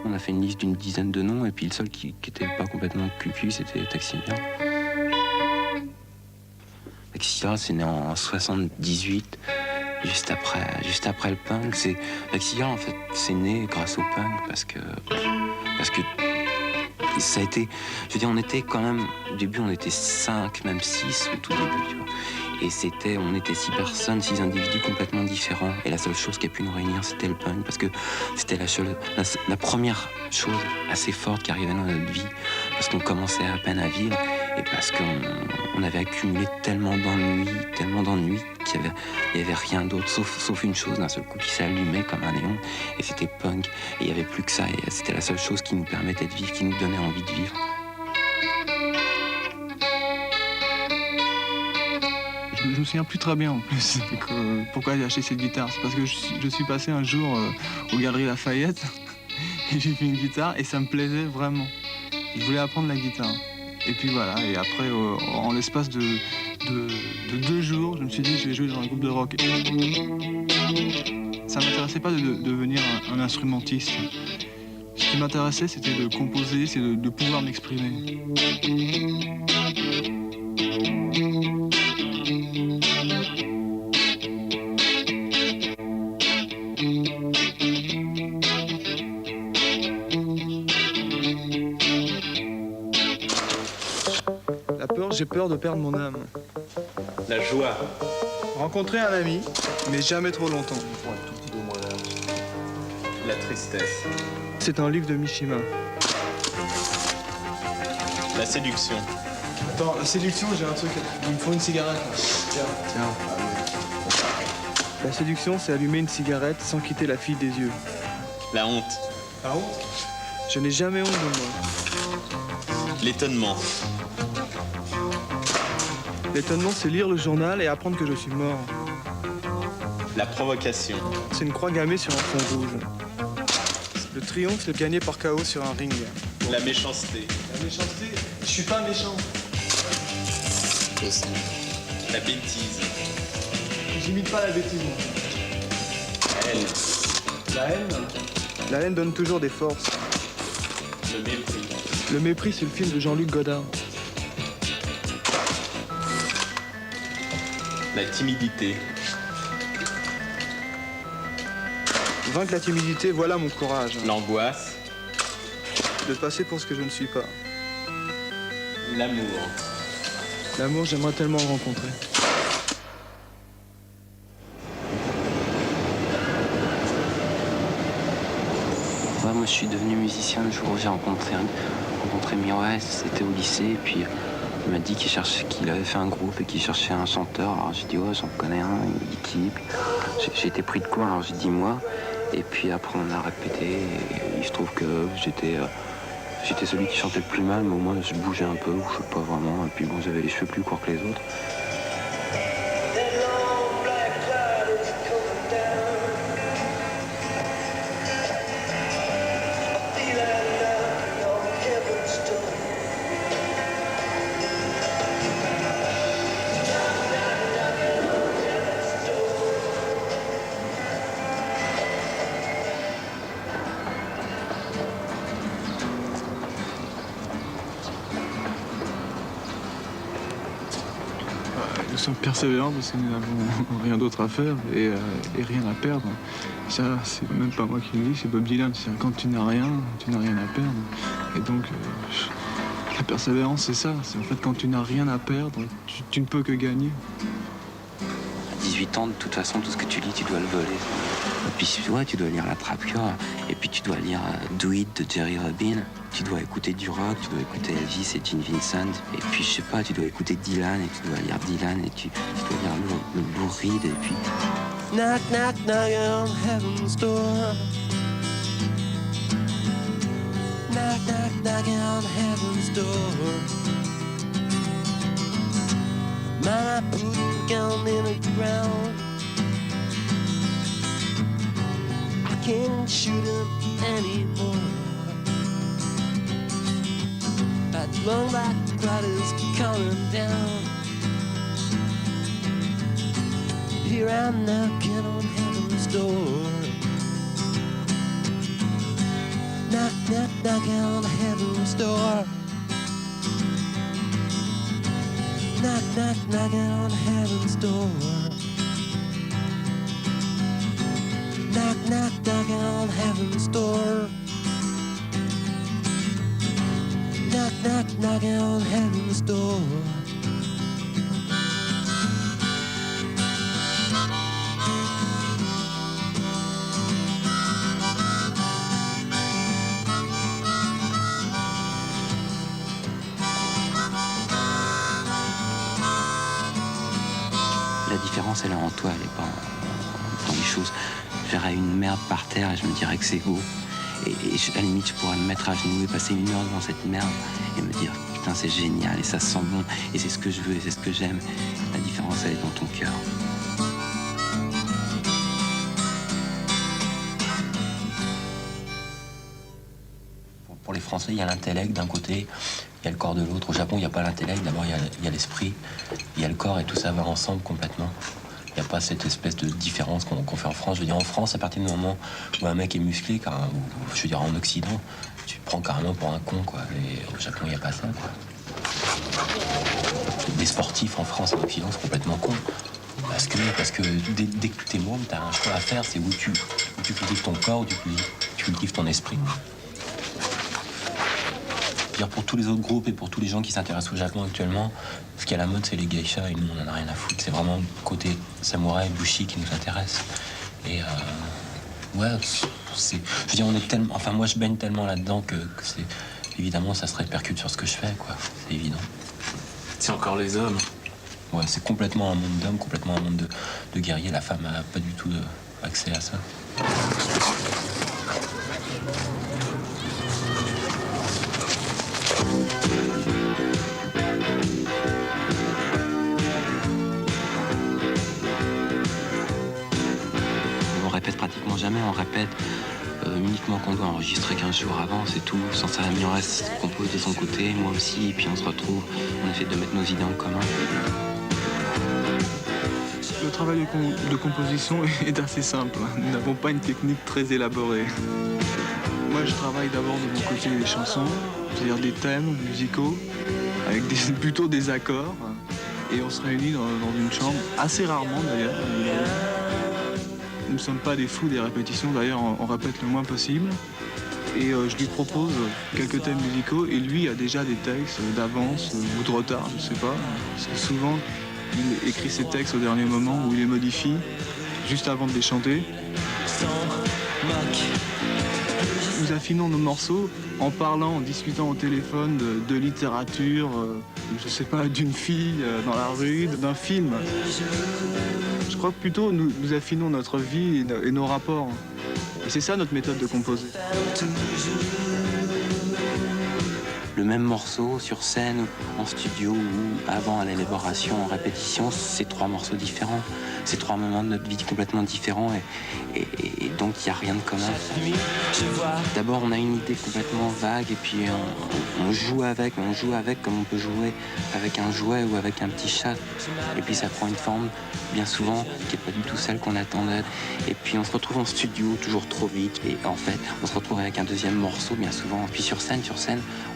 On a fait une liste d'une dizaine de noms et puis le seul qui était pas complètement cucu, c'était Taxilla. Taxilla, c'est né en 78, juste après le punk. Taxilla, en fait, c'est né grâce au punk parce que ça a été, je veux dire, on était quand même, au début on était 5, même 6 au tout début, tu vois. Et on était 6 personnes, 6 individus complètement différents. Et la seule chose qui a pu nous réunir, c'était le punk, parce que c'était la première chose assez forte qui arrivait dans notre vie, parce qu'on commençait à peine à vivre, et parce qu'on avait accumulé tellement d'ennuis qu'il y avait rien d'autre, sauf une chose d'un seul coup qui s'allumait comme un néon, et c'était punk. Et il n'y avait plus que ça, et c'était la seule chose qui nous permettait de vivre, qui nous donnait envie de vivre. Je me souviens plus très bien en plus pourquoi j'ai acheté cette guitare. C'est parce que je suis passé un jour aux Galeries Lafayette et j'ai vu une guitare et ça me plaisait vraiment. Je voulais apprendre la guitare. Et puis voilà, et après en l'espace de 2 jours, je me suis dit je vais jouer dans un groupe de rock. Ça m'intéressait pas de devenir un instrumentiste. Ce qui m'intéressait c'était de composer, c'est de pouvoir m'exprimer. J'ai peur de perdre mon âme. La joie. Rencontrer un ami, mais jamais trop longtemps. La tristesse. C'est un livre de Mishima. La séduction. Attends, la séduction, j'ai un truc. Il me faut une cigarette. Tiens. La séduction, c'est allumer une cigarette sans quitter la fille des yeux. La honte. La honte ? Je n'ai jamais honte de moi. L'étonnement. L'étonnement, c'est lire le journal et apprendre que je suis mort. La provocation. C'est une croix gammée sur un fond rouge. Le triomphe, c'est gagné par KO sur un ring. La méchanceté. La méchanceté, je suis pas méchant. La bêtise. J'imite pas la bêtise, moi. La haine. La haine ? La haine donne toujours des forces. Le mépris. Le mépris, c'est le film de Jean-Luc Godard. La timidité. Vaincre la timidité, voilà mon courage. L'angoisse. De passer pour ce que je ne suis pas. L'amour. L'amour, j'aimerais tellement le rencontrer. Ouais, moi je suis devenu musicien le jour où j'ai rencontré Mirwais, c'était au lycée, et puis il m'a dit qu'il avait fait un groupe et qu'il cherchait un chanteur. Alors j'ai dit ouais, j'en connais un, il me dit qui. J'ai été pris de court, alors j'ai dit moi. Et puis après on a répété et il se trouve que j'étais celui qui chantait le plus mal, mais au moins je bougeais un peu, ou je sais pas vraiment. Et puis bon, j'avais les cheveux plus courts que les autres. Nous sommes persévérants parce que nous n'avons rien d'autre à faire et rien à perdre. Ça, c'est même pas moi qui le dis, c'est Bob Dylan. C'est quand tu n'as rien à perdre. Et donc, la persévérance, c'est ça. C'est en fait quand tu n'as rien à perdre, tu ne peux que gagner. À 18 ans, de toute façon, tout ce que tu lis, tu dois le voler. Et puis, ouais, tu dois lire La Trappe Cœur, et puis tu dois lire Do It de Jerry Rubin. Tu dois écouter du rock, tu dois écouter Elvis et Gene Vincent. Et puis, je sais pas, tu dois écouter Dylan, et tu dois lire Dylan, et tu dois lire le Lou Reed, et puis... Knock, knock, knock on heaven's door. Knock, knock, knock on heaven's door. Man, I put a gun in the ground. I can't shoot him anymore. That long black cloud is coming down. Here I'm knocking on heaven's door. Knock, knock, knocking on heaven's door. Knock, knock, knocking on heaven's door. Knock, knock, knocking on heaven's door. Knock, knock, knocking on heaven's door. La différence, elle est en toi, elle n'est pas dans les choses. Je verrais une merde par terre et je me dirais que c'est beau. Et à la limite, je pourrais me mettre à genoux et passer une heure devant cette merde et me dire putain, c'est génial et ça sent bon et c'est ce que je veux et c'est ce que j'aime. La différence, elle est dans ton cœur. Pour les Français, il y a l'intellect d'un côté, il y a le corps de l'autre. Au Japon, il n'y a pas l'intellect, d'abord il y a l'esprit, il y a le corps et tout ça va ensemble complètement. Il n'y a pas cette espèce de différence qu'on fait en France. Je veux dire, en France, à partir du moment où un mec est musclé, ou je veux dire en Occident, tu te prends carrément pour un con, quoi. Et au Japon, il n'y a pas ça, quoi. Des sportifs en France et en Occident, c'est complètement con. Parce que dès que tu es môme, tu as un choix à faire, c'est où tu cultives ton corps ou tu cultives ton esprit. Pour tous les autres groupes et pour tous les gens qui s'intéressent au Japon actuellement, ce qui est à la mode, c'est les geishas et nous, on en a rien à foutre. C'est vraiment le côté samouraï, bushi qui nous intéresse. Et ouais, je veux dire, on est tellement... Enfin, moi, je baigne tellement là-dedans que c'est... Évidemment, ça se répercute sur ce que je fais, quoi. C'est évident. C'est encore les hommes. Ouais, c'est complètement un monde d'hommes, complètement un monde de guerriers. La femme n'a pas du tout accès à ça. On répète pratiquement jamais, on répète uniquement qu'on doit enregistrer 15 jours avant, c'est tout. Sans cérémonie, on reste compose de son côté, moi aussi, et puis on se retrouve, on essaie de mettre nos idées en commun. Le travail de composition est assez simple. Nous n'avons pas une technique très élaborée. Moi, je travaille d'abord de mon côté les chansons, c'est-à-dire des thèmes musicaux, avec plutôt des accords. Et on se réunit dans une chambre, assez rarement d'ailleurs. Nous ne sommes pas des fous des répétitions, d'ailleurs on répète le moins possible. Et je lui propose quelques thèmes musicaux et lui a déjà des textes d'avance ou de retard, je sais pas. Parce que souvent, il écrit ses textes au dernier moment ou il les modifie juste avant de les chanter. Nous affinons nos morceaux en parlant, en discutant au téléphone de littérature, je sais pas, d'une fille dans la rue, d'un film. Je crois que plutôt nous affinons notre vie et nos rapports. Et c'est ça notre méthode de composer. Le même morceau sur scène, en studio ou avant à l'élaboration, en répétition, c'est trois morceaux différents. C'est trois moments de notre vie complètement différents et donc il n'y a rien de commun. D'abord on a une idée complètement vague et puis on joue avec comme on peut jouer avec un jouet ou avec un petit chat. Et puis ça prend une forme bien souvent qui n'est pas du tout celle qu'on attendait. Et puis on se retrouve en studio toujours trop vite et en fait on se retrouve avec un deuxième morceau bien souvent. Puis sur scène,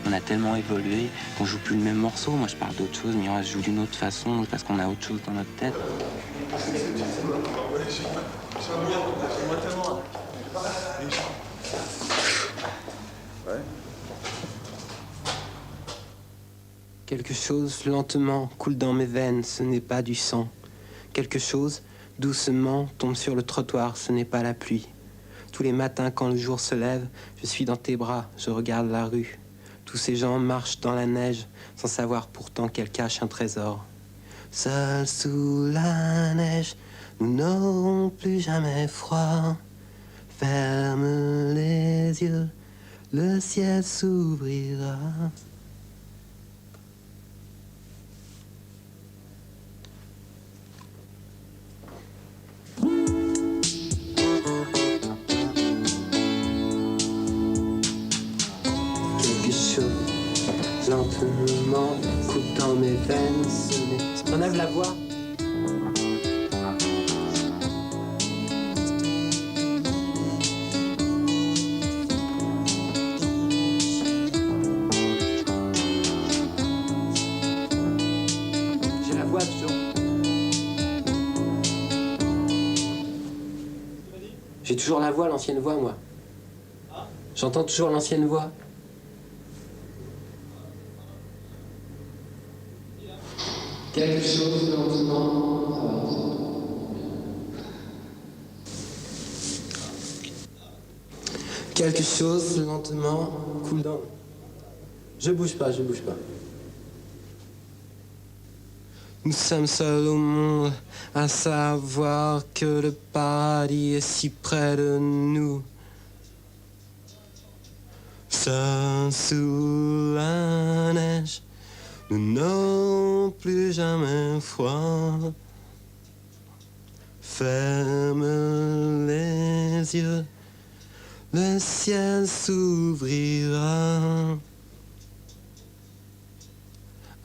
on a tellement évolué qu'on joue plus le même morceau. Moi je parle d'autre chose, Mira joue d'une autre façon parce qu'on a autre chose dans notre tête. Quelque chose lentement coule dans mes veines, ce n'est pas du sang. Quelque chose doucement tombe sur le trottoir, ce n'est pas la pluie. Tous les matins quand le jour se lève, je suis dans tes bras, je regarde la rue. Tous ces gens marchent dans la neige sans savoir pourtant qu'elle cache un trésor. Seul sous la neige, nous n'aurons plus jamais froid. Ferme les yeux, le ciel s'ouvrira. Quelque chose lentement coule dans mes veines. On enlève la voix. J'ai toujours la voix, l'ancienne voix, moi. J'entends toujours l'ancienne voix. Quelque chose lentement. Quelque chose lentement coule dans. Je bouge pas, je bouge pas. Nous sommes seuls au monde à savoir que le paradis est si près de nous. Seuls sous la neige, nous n'aurons plus jamais froid. Ferme les yeux, le ciel s'ouvrira.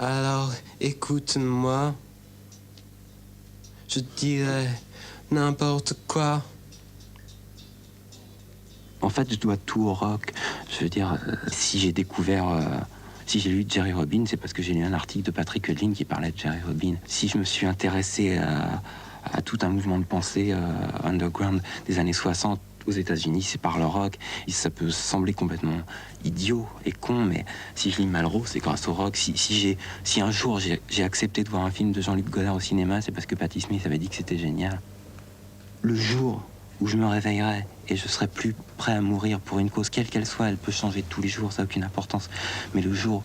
Alors écoute-moi, je dirai n'importe quoi. En fait, je dois tout au rock. Je veux dire, si j'ai découvert, si j'ai lu Jerry Robin, c'est parce que j'ai lu un article de Patrick Hudlin qui parlait de Jerry Robin. Si je me suis intéressé à tout un mouvement de pensée underground des années 60 aux États-Unis, c'est par le rock. Et ça peut sembler complètement idiot et con, mais si je lis Malraux, c'est grâce au rock. Si un jour j'ai accepté de voir un film de Jean-Luc Godard au cinéma, c'est parce que Patti Smith avait dit que c'était génial. Le jour où je me réveillerai et je serai plus prêt à mourir pour une cause, quelle qu'elle soit, elle peut changer tous les jours, ça n'a aucune importance. Mais le jour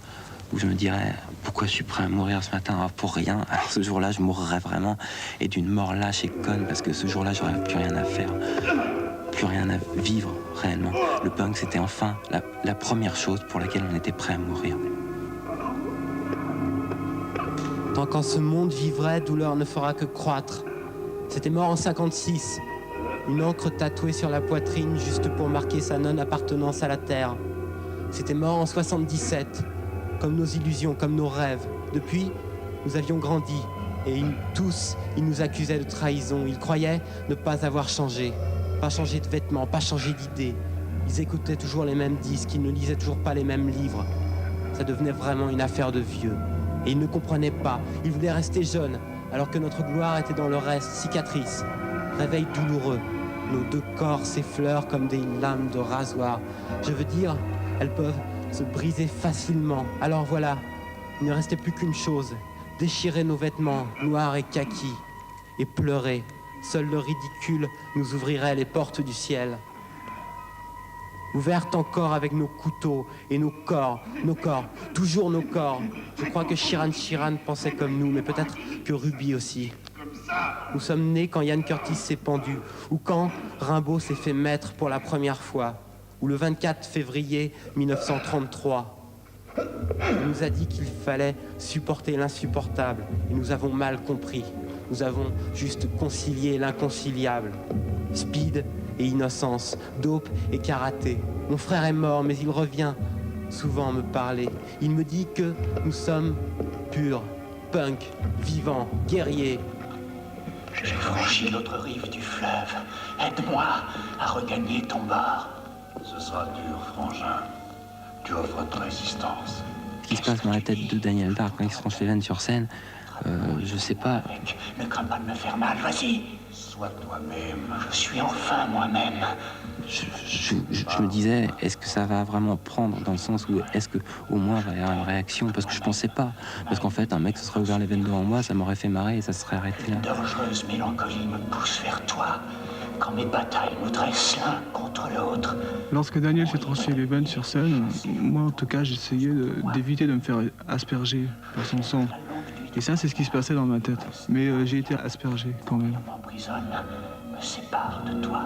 où je me dirai pourquoi je suis prêt à mourir ce matin, pour rien, alors ce jour-là, je mourrai vraiment, et d'une mort lâche et conne, parce que ce jour-là, j'aurais plus rien à faire, plus rien à vivre réellement. Le punk, c'était enfin la première chose pour laquelle on était prêt à mourir. Tant qu'en ce monde vivrait, douleur ne fera que croître. C'était mort en 56. Une encre tatouée sur la poitrine juste pour marquer sa non-appartenance à la terre. C'était mort en 77. Comme nos illusions, comme nos rêves. Depuis, nous avions grandi. Et tous, ils nous accusaient de trahison. Ils croyaient ne pas avoir changé. Pas changé de vêtements, pas changé d'idées. Ils écoutaient toujours les mêmes disques, ils ne lisaient toujours pas les mêmes livres. Ça devenait vraiment une affaire de vieux. Et ils ne comprenaient pas. Ils voulaient rester jeunes, alors que notre gloire était dans le reste, cicatrice. Réveil douloureux. Nos deux corps s'effleurent comme des lames de rasoir. Je veux dire, elles peuvent se briser facilement. Alors voilà, il ne restait plus qu'une chose. Déchirer nos vêtements noirs et kaki. Et pleurer. Seul le ridicule nous ouvrirait les portes du ciel. Ouvertes encore avec nos couteaux et nos corps, toujours nos corps. Je crois que Sheeran pensait comme nous, mais peut-être que Ruby aussi. Nous sommes nés quand Ian Curtis s'est pendu, ou quand Rimbaud s'est fait maître pour la première fois, ou le 24 février 1933. On nous a dit qu'il fallait supporter l'insupportable, et nous avons mal compris. Nous avons juste concilié l'inconciliable. Speed et innocence, dope et karaté. Mon frère est mort, mais il revient souvent me parler. Il me dit que nous sommes purs, punk, vivants, guerriers. J'ai franchi l'autre rive du fleuve. Aide-moi à regagner ton bord. Ce sera dur, frangin. Tu offres de résistance. Ce qui se passe dans la tête de Daniel Dark quand il se tranche les veines sur scène, je sais pas. Ne crains pas de me faire mal, vas-y. Sois toi-même. Je suis enfin moi-même. Je me disais, est-ce que ça va vraiment prendre, dans le sens où est-ce que au moins il va y avoir une réaction, parce que je pensais pas. Parce qu'en fait, un mec se serait ouvert les veines devant moi, ça m'aurait fait marrer et ça serait arrêté là. Une dangereuse mélancolie me pousse vers toi, quand mes batailles nous dressent l'un contre l'autre. Lorsque Daniel s'est tranché les veines sur scène, moi en tout cas j'essayais d'éviter de me faire asperger par son sang. Et ça c'est ce qui se passait dans ma tête. Mais j'ai été aspergé quand même. M'emprisonne, me sépare de toi.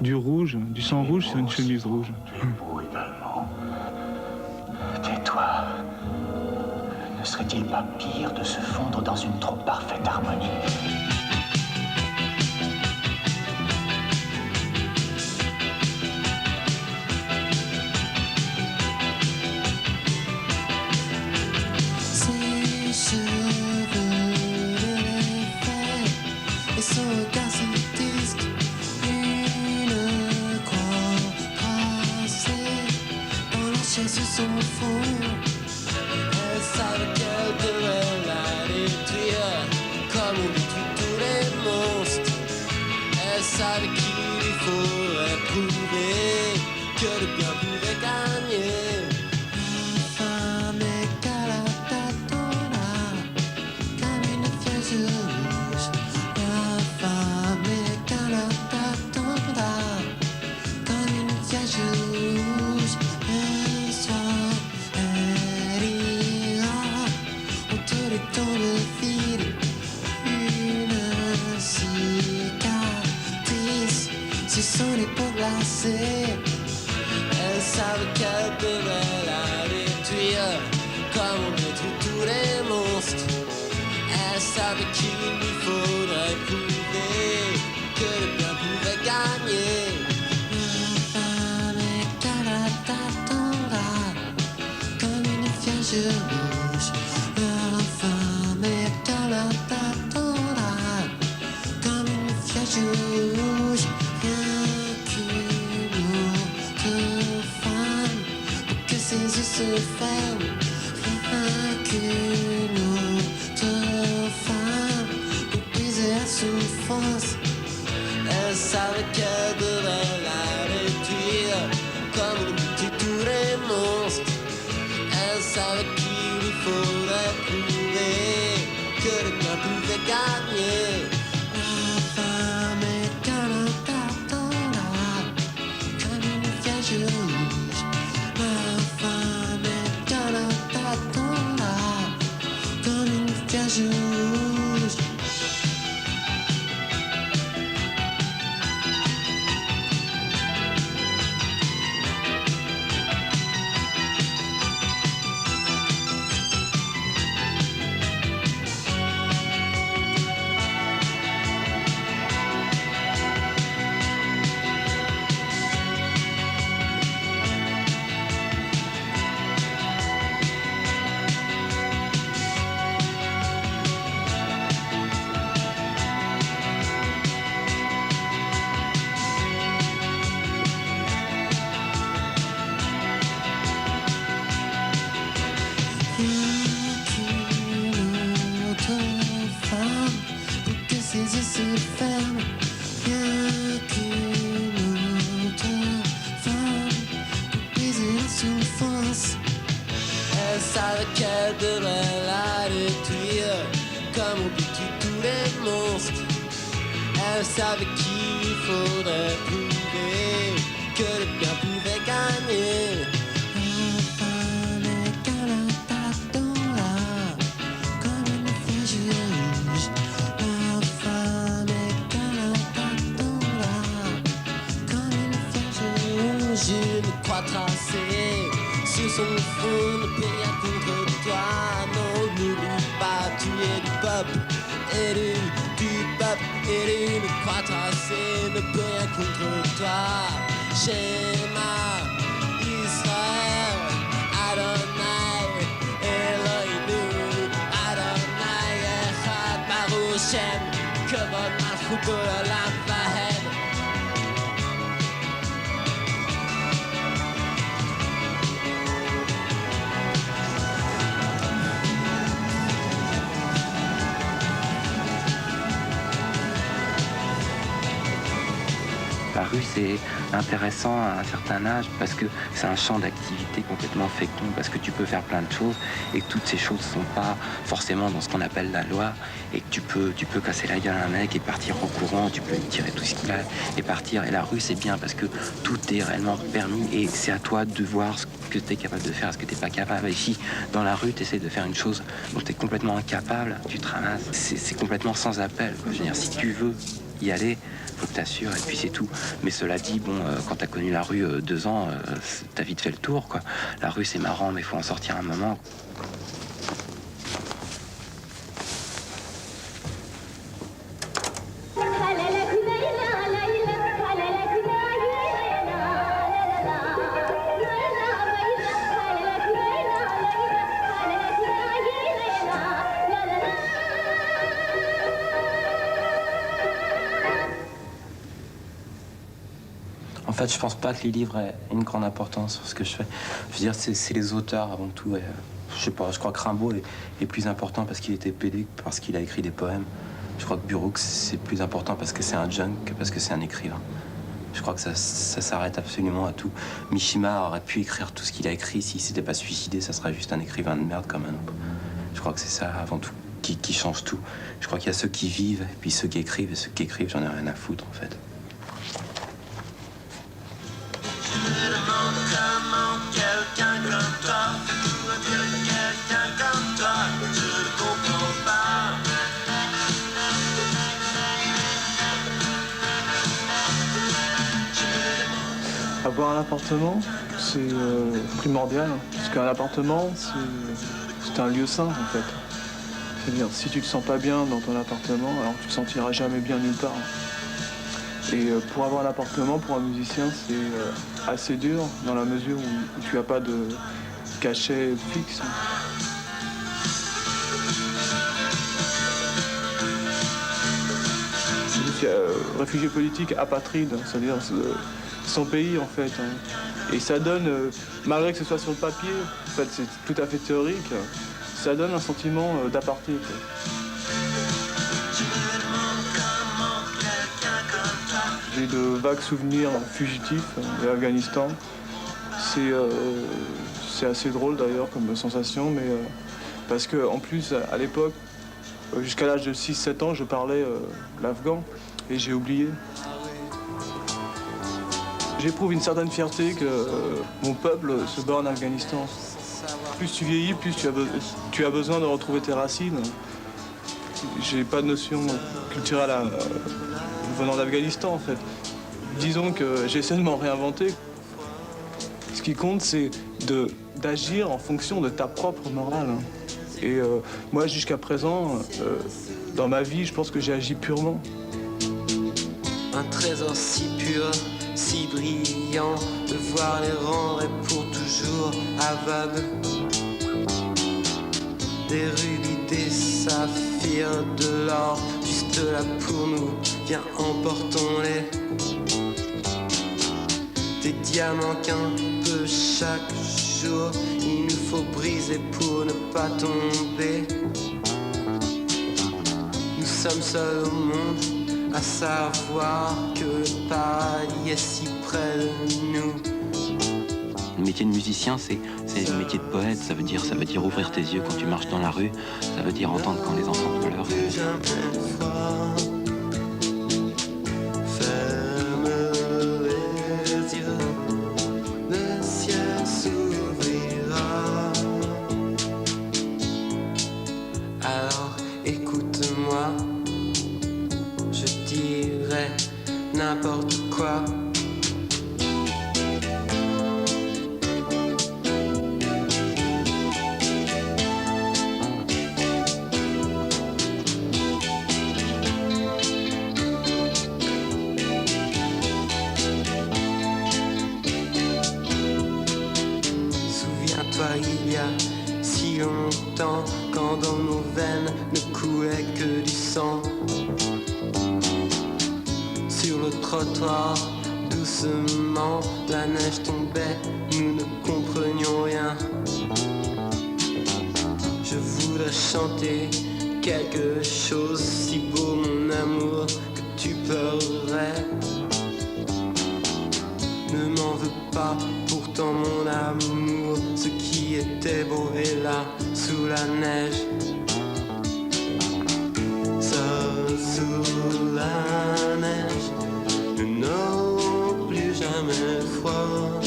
Du rouge, du sang rouge sur une chemise rouge. Tu es beau également. Tais-toi. Ne serait-il pas pire de se fondre dans une trop parfaite harmonie? Savait qui savait qu'elle devait la détruire, comme on détruit tous les monstres. Elle savait qu'il lui faudrait prouver que le bien pouvait gagner. Comme une flèche rouge, l'infâme est comme une flèche rouge, rien qu'une autre femme pour que ses yeux se ferment, rien qu'une autre femme pour briser la souffrance. Elle savait qu'elle devait la réduire, comme on tue tous les monstres. Elle savait qu'il lui faudrait prouver que le bien pouvait gagner. La femme est comme une flèche rouge. La femme est comme une flèche rouge. Elle savait qu'elle devrait la détruire, comme on détruit tous les monstres. Elle savait qu'il faudrait prouver que le bien pouvait gagner. La femme est comme une flèche rouge. La femme est comme une flèche rouge. Une croix tracée sur son front ne peut rien contre toi. Non, n'oublie pas, tu es du peuple, élu du peuple, élu. Une croix tracée ne peut rien contre toi. Shema, Israël, Adonai, Elohim, Adonai, Echad, Baruch Shem, Kavod Malchut Olam Vahed. La rue, c'est intéressant à un certain âge parce que c'est un champ d'activité complètement fécond, parce que tu peux faire plein de choses et que toutes ces choses ne sont pas forcément dans ce qu'on appelle la loi et que tu peux casser la gueule à un mec et partir en courant, tu peux lui tirer tout ce qu'il a et partir. Et la rue, c'est bien parce que tout est réellement permis et c'est à toi de voir ce que tu es capable de faire, ce que tu n'es pas capable. Et si dans la rue, tu essaies de faire une chose dont tu es complètement incapable, tu te ramasses. C'est complètement sans appel, quoi. Je veux dire, si tu veux y aller, faut que t'assures et puis c'est tout. Mais cela dit, bon, quand t'as connu la rue 2 ans, t'as vite fait le tour, quoi. La rue, c'est marrant, mais faut en sortir un moment. En fait, je pense pas que les livres aient une grande importance sur ce que je fais. Je veux dire, c'est les auteurs avant tout. Et, je sais pas, je crois que Rimbaud est plus important parce qu'il était pédé, parce qu'il a écrit des poèmes. Je crois que Burroughs, c'est plus important parce que c'est un junk que parce que c'est un écrivain. Je crois que ça s'arrête absolument à tout. Mishima aurait pu écrire tout ce qu'il a écrit. S'il s'était pas suicidé, ça serait juste un écrivain de merde comme un autre. Je crois que c'est ça, avant tout, qui change tout. Je crois qu'il y a ceux qui vivent, et puis ceux qui écrivent, et ceux qui écrivent, j'en ai rien à foutre, en fait. Avoir un appartement, c'est primordial, parce qu'un appartement, c'est un lieu sain, en fait. C'est-à-dire, si tu te sens pas bien dans ton appartement, alors tu te sentiras jamais bien nulle part. Et pour avoir un appartement, pour un musicien, c'est assez dur, dans la mesure où tu n'as pas de cachet fixe. Réfugié politique apatride, c'est-à-dire son pays en fait. Et ça donne, malgré que ce soit sur le papier, en fait c'est tout à fait théorique, ça donne un sentiment d'apartheid. J'ai de vagues souvenirs fugitifs de l'Afghanistan. C'est assez drôle d'ailleurs comme sensation, mais parce qu'en plus à l'époque, jusqu'à l'âge de 6-7 ans, je parlais l'afghan et j'ai oublié. J'éprouve une certaine fierté que mon peuple se bat en Afghanistan. Plus tu vieillis, plus tu as besoin de retrouver tes racines. J'ai pas de notion culturelle venant d'Afghanistan en fait. Disons que j'essaie de m'en réinventer. Ce qui compte, c'est d'agir en fonction de ta propre morale. Et moi, jusqu'à présent, dans ma vie, je pense que j'ai agi purement. Un trésor si pur, si brillant, devoir les rendre est pour toujours aveugle. Des rubis, des saphirs, de l'or, juste là pour nous, viens emportons-les. Des diamants qu'un peu chaque jour, il nous faut briser pour ne pas tomber. Nous sommes seuls au monde, à savoir que le paradis est si près de nous. Le métier de musicien, c'est le métier de poète. Ça veut dire ouvrir tes yeux quand tu marches dans la rue. Ça veut dire entendre quand les enfants pleurent. Ferme les yeux, le ciel s'ouvrira. Alors écoute-moi, je dirai n'importe quoi. Il y a si longtemps, quand dans nos veines ne coulait que du sang. Sur le trottoir, doucement, la neige tombait, nous ne comprenions rien. Je voudrais chanter quelque chose si beau, mon amour, que tu pleurerais. Ne m'en veux pas, pourtant mon amour, ce qui était beau est là, sous la neige. Seul sous la neige, nous n'aurons plus jamais froid.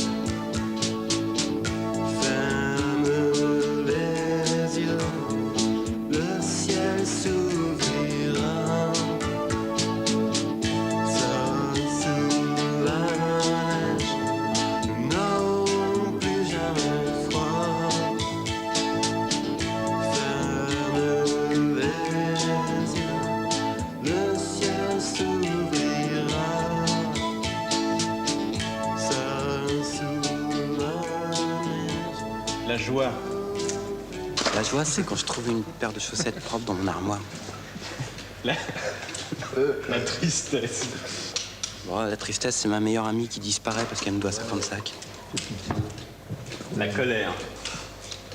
Ferme les yeux, le ciel s'ouvrira. Seul sous la neige, nous n'aurons plus jamais froid. Ferme les yeux, le ciel s'ouvrira. Seul sous la neige. La joie. La joie, c'est quand je trouve une paire de chaussettes propres dans mon armoire. La tristesse. Bon, la tristesse, c'est ma meilleure amie qui disparaît parce qu'elle me doit 50 sacs. La colère.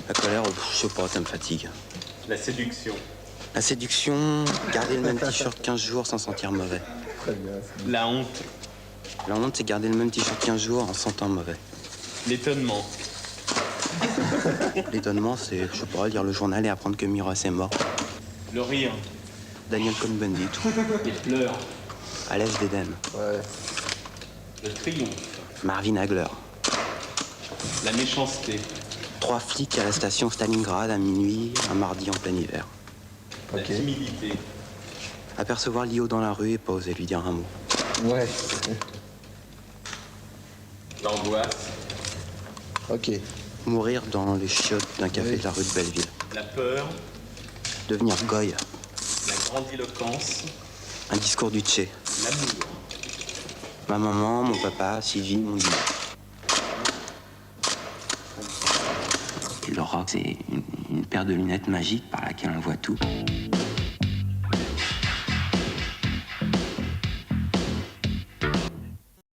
La colère, je sais pas, ça me fatigue. La séduction. La séduction, garder le même t-shirt 15 jours sans sentir mauvais. La honte. La honte, c'est garder le même t-shirt 15 jours en sentant mauvais. L'étonnement. L'étonnement, c'est, je sais pas, lire le journal et apprendre que Miros est mort. Le rire. Daniel Cohn-Bendit. Les pleurs. À l'Est d'Éden. Le triomphe. Marvin Hagler. La méchanceté. 3 flics à la station Stalingrad à minuit, un mardi en plein hiver. La timidité. Apercevoir Lio dans la rue et pas oser lui dire un mot. Ouais. L'angoisse. Ok. Mourir dans les chiottes d'un café de la rue de Belleville. La peur, Devenir goy. la grandiloquence, Un discours du Tché. l'amour. Ma maman, mon papa, Sylvie m'ont dit. Et Laura, c'est une paire de lunettes magiques par laquelle on voit tout.